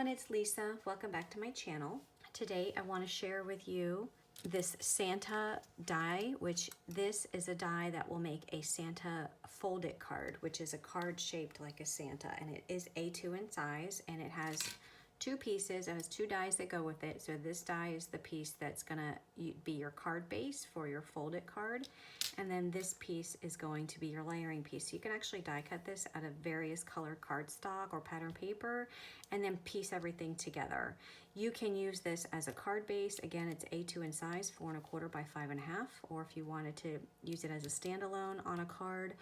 it's Lisa. Welcome back to my channel. Today I want to share with you this Santa die, which this is a die that will make a Santa fold-it card, which is a card shaped like a Santa, and it is A2 in size, and it has two pieces. It has two dies that go with it. So this die is the piece that's gonna be your card base for your fold-it card, and then this piece is going to be your layering piece. So you can actually die cut this out of various color cardstock or pattern paper and then piece everything together. You can use this as a card base. Again, it's A2 in size, 4 1/4 by 5 1/2, or if you wanted to use it as a standalone on a card,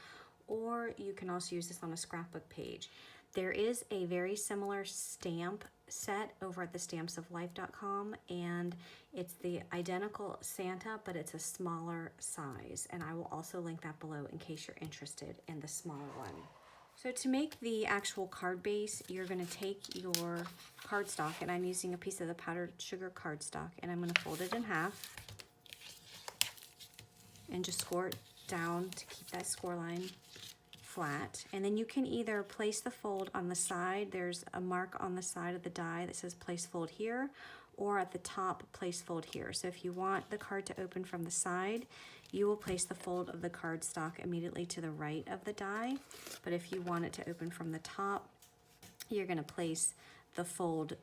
or you can also use this on a scrapbook page. There is a very similar stamp set over at thestampsoflife.com, and it's the identical Santa, but it's a smaller size, and I will also link that below in case you're interested in the smaller one. So to make the actual card base, you're going to take your cardstock, and I'm using a piece of the powdered sugar cardstock, and I'm going to fold it in half and just score it down to keep that score line flat. And then you can either place the fold on the side. There's a mark on the side of the die that says place fold here, or at the top, place fold here. So if you want the card to open from the side, you will place the fold of the cardstock immediately to the right of the die. But if you want it to open from the top, you're going to place the fold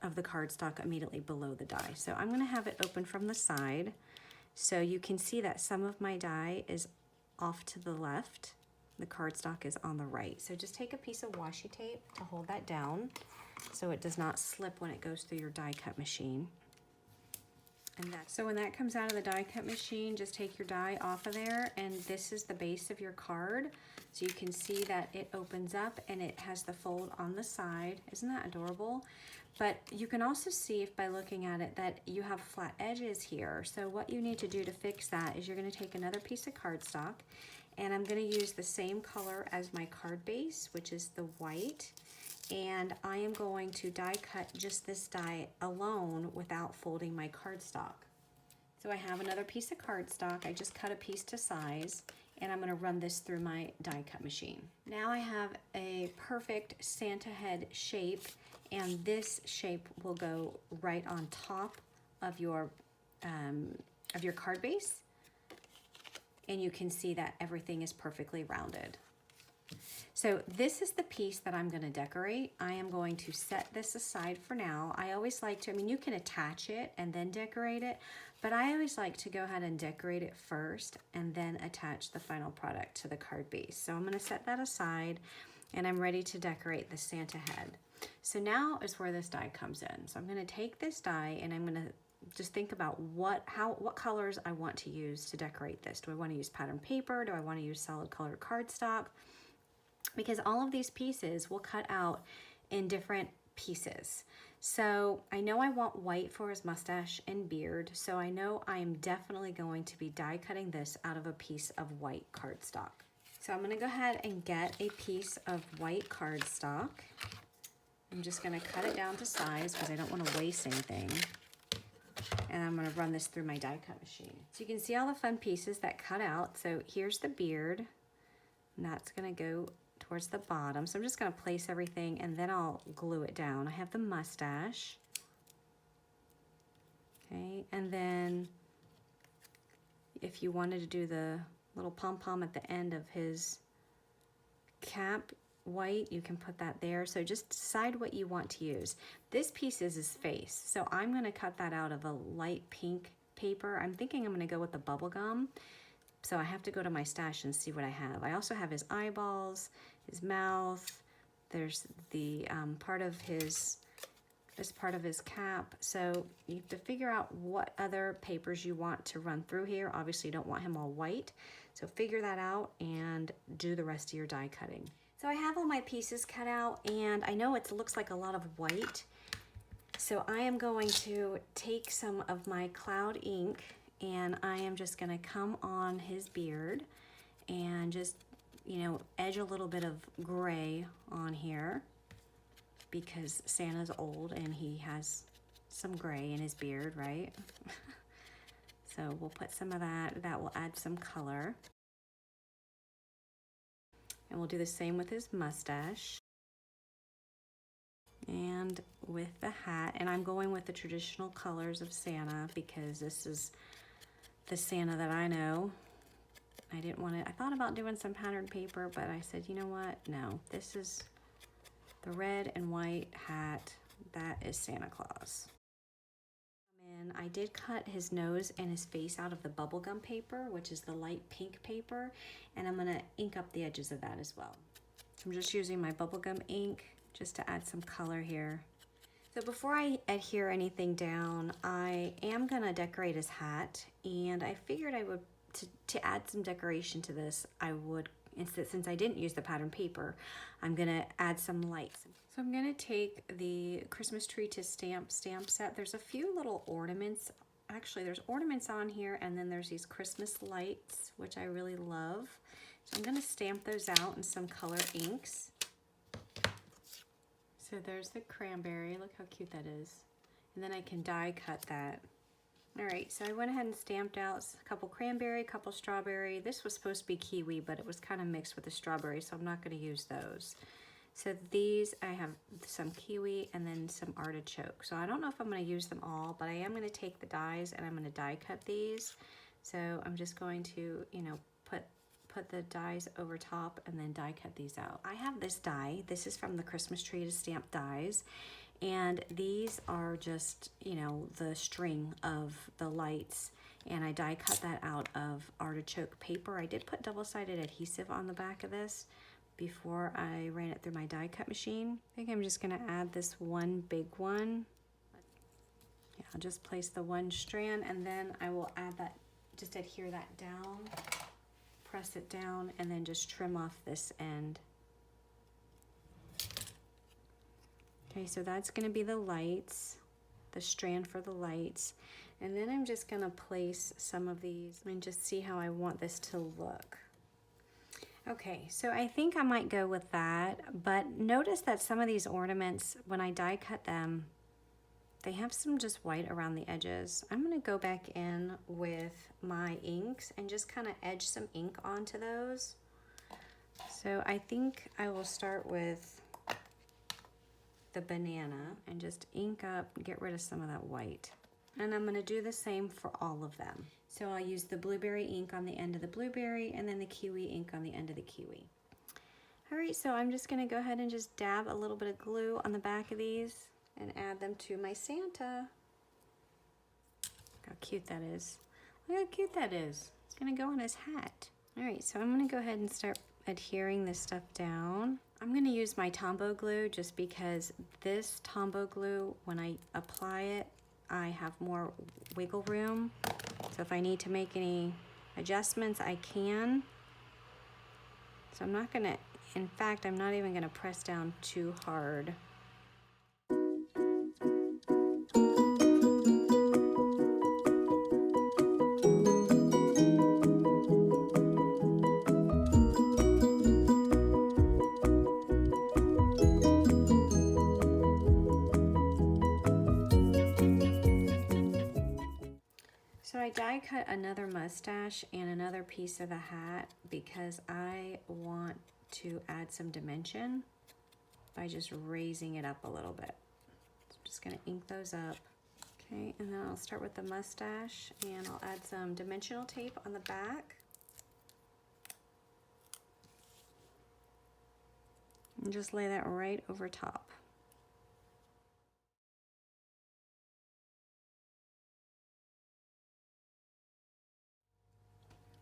of the cardstock immediately below the die. So I'm going to have it open from the side. So you can see that some of my die is off to the left. The cardstock is on the right. So just take a piece of washi tape to hold that down so it does not slip when it goes through your die cut machine. So when that comes out of the die cut machine, just take your die off of there, and this is the base of your card. So you can see that it opens up and it has the fold on the side. Isn't that adorable? But you can also see, if by looking at it, that you have flat edges here. So what you need to do to fix that is you're going to take another piece of cardstock, and I'm going to use the same color as my card base, which is the white, and I am going to die cut just this die alone without folding my cardstock. So I have another piece of cardstock. I just cut a piece to size, and I'm going to run this through my die cut machine. Now I have a perfect Santa head shape, and this shape will go right on top of your card base, and you can see that everything is perfectly rounded. So this is the piece that I'm going to decorate. I am going to set this aside for now. I always like to, you can attach it and then decorate it, but I always like to go ahead and decorate it first and then attach the final product to the card base. So I'm going to set that aside, and I'm ready to decorate the Santa head. So now is where this die comes in. So I'm going to take this die, and I'm going to just think about what colors I want to use to decorate this. Do I want to use pattern paper? Do I want to use solid colored cardstock? Because all of these pieces will cut out in different pieces. So I know I want white for his mustache and beard, so I know I am definitely going to be die cutting this out of a piece of white cardstock. So I'm going to go ahead and get a piece of white cardstock. I'm just going to cut it down to size because I don't want to waste anything. And I'm going to run this through my die cut machine. So you can see all the fun pieces that cut out. So here's the beard, and that's going to go towards the bottom. So I'm just going to place everything, and then I'll glue it down. I have the mustache. Okay, and then if you wanted to do the little pom-pom at the end of his cap, white, you can put that there. So just decide what you want to use. This piece is his face, so I'm going to cut that out of a light pink paper. I'm thinking I'm going to go with the bubble gum, so I have to go to my stash and see what I have. I also have his eyeballs, his mouth, there's the this part of his cap. So you have to figure out what other papers you want to run through here. Obviously you don't want him all white, so figure that out and do the rest of your die cutting. So I have all my pieces cut out, and I know it looks like a lot of white. So I am going to take some of my cloud ink, and I am just going to come on his beard and just, edge a little bit of gray on here because Santa's old and he has some gray in his beard, right? So we'll put some of that. That will add some color. And we'll do the same with his mustache. And with the hat, and I'm going with the traditional colors of Santa because this is the Santa that I know. I didn't want to, I thought about doing some patterned paper, but I said, you know what? No, this is the red and white hat. That is Santa Claus. And I did cut his nose and his face out of the bubblegum paper, which is the light pink paper, and I'm gonna ink up the edges of that as well. So I'm just using my bubblegum ink just to add some color here. So before I adhere anything down, I am gonna decorate his hat, and I figured I would, to add some decoration to this, I would, since I didn't use the pattern paper, I'm gonna add some lights. So I'm gonna take the Christmas tree to stamp set. There's a few little ornaments. Actually, there's ornaments on here, and then there's these Christmas lights, which I really love. So I'm gonna stamp those out in some color inks. So there's the cranberry, look how cute that is. And then I can die cut that. All right, so I went ahead and stamped out a couple cranberry, a couple strawberry. This was supposed to be kiwi, but it was kind of mixed with the strawberry, so I'm not gonna use those. So these, I have some kiwi and then some artichoke. So I don't know if I'm gonna use them all, but I am gonna take the dies and I'm gonna die cut these. So I'm just going to, you know, put the dies over top and then die cut these out. I have this die. This is from the Christmas tree to stamp dies. And these are just, you know, the string of the lights. And I die cut that out of artichoke paper. I did put double-sided adhesive on the back of this before I ran it through my die cut machine. I think I'm just gonna add this one big one. Yeah, I'll just place the one strand and then I will add that, just adhere that down, press it down, and then just trim off this end. Okay, so that's gonna be the lights, the strand for the lights. And then I'm just gonna place some of these and just see how I want this to look. Okay, so I think I might go with that, but notice that some of these ornaments, when I die cut them, they have some just white around the edges. I'm gonna go back in with my inks and just kind of edge some ink onto those. So I think I will start with the banana and just ink up, get rid of some of that white. And I'm gonna do the same for all of them. So I'll use the blueberry ink on the end of the blueberry and then the kiwi ink on the end of the kiwi. All right, so I'm just gonna go ahead and just dab a little bit of glue on the back of these and add them to my Santa. Look how cute that is. Look how cute that is. It's gonna go on his hat. All right, so I'm gonna go ahead and start adhering this stuff down. I'm gonna use my Tombow glue just because this Tombow glue, when I apply it, I have more wiggle room. So if I need to make any adjustments, I can. So I'm not gonna, in fact, I'm not even gonna press down too hard. So I die cut another mustache and another piece of the hat because I want to add some dimension by just raising it up a little bit. So I'm just gonna ink those up. Okay, and then I'll start with the mustache and I'll add some dimensional tape on the back. And just lay that right over top.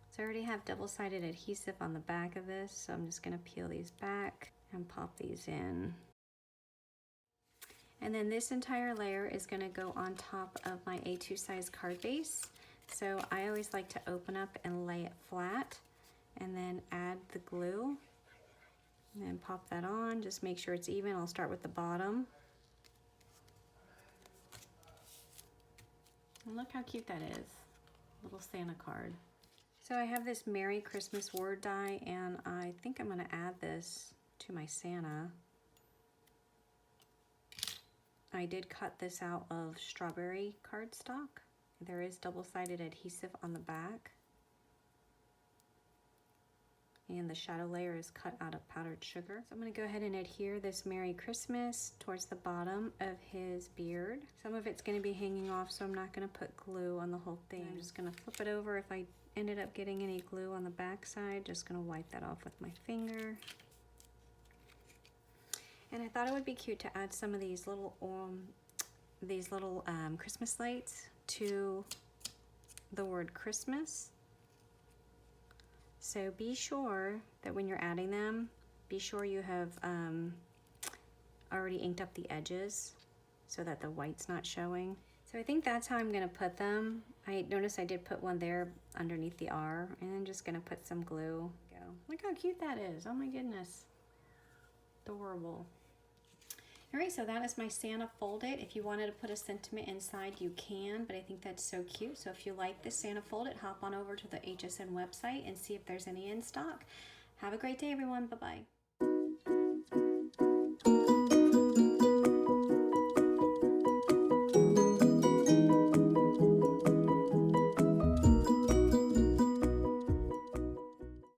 So I already have double-sided adhesive on the back of this, so I'm just gonna peel these back and pop these in. And then this entire layer is gonna go on top of my A2 size card base. So I always like to open up and lay it flat and then add the glue and then pop that on. Just make sure it's even. I'll start with the bottom. And look how cute that is, little Santa card. So I have this Merry Christmas word die and I think I'm gonna add this to my Santa. I did cut this out of strawberry cardstock. There is double-sided adhesive on the back. and the shadow layer is cut out of powdered sugar. So I'm going to go ahead and adhere this Merry Christmas towards the bottom of his beard. Some of it's going to be hanging off, so I'm not going to put glue on the whole thing. I'm just going to flip it over. If I ended up getting any glue on the back side, just going to wipe that off with my finger. And I thought it would be cute to add some of these little Christmas lights to the word Christmas. So be sure that when you're adding them, be sure you have already inked up the edges so that the white's not showing. So I think that's how I'm gonna put them. I noticed I did put one there underneath the R, and I'm just gonna put some glue. Go. Look how cute that is. Oh my goodness. Adorable. All right, so that is my Santa folded. If you wanted to put a sentiment inside, you can, but I think that's so cute. So if you like this Santa folded, hop on over to the HSN website and see if there's any in stock. Have a great day, everyone. Bye-bye.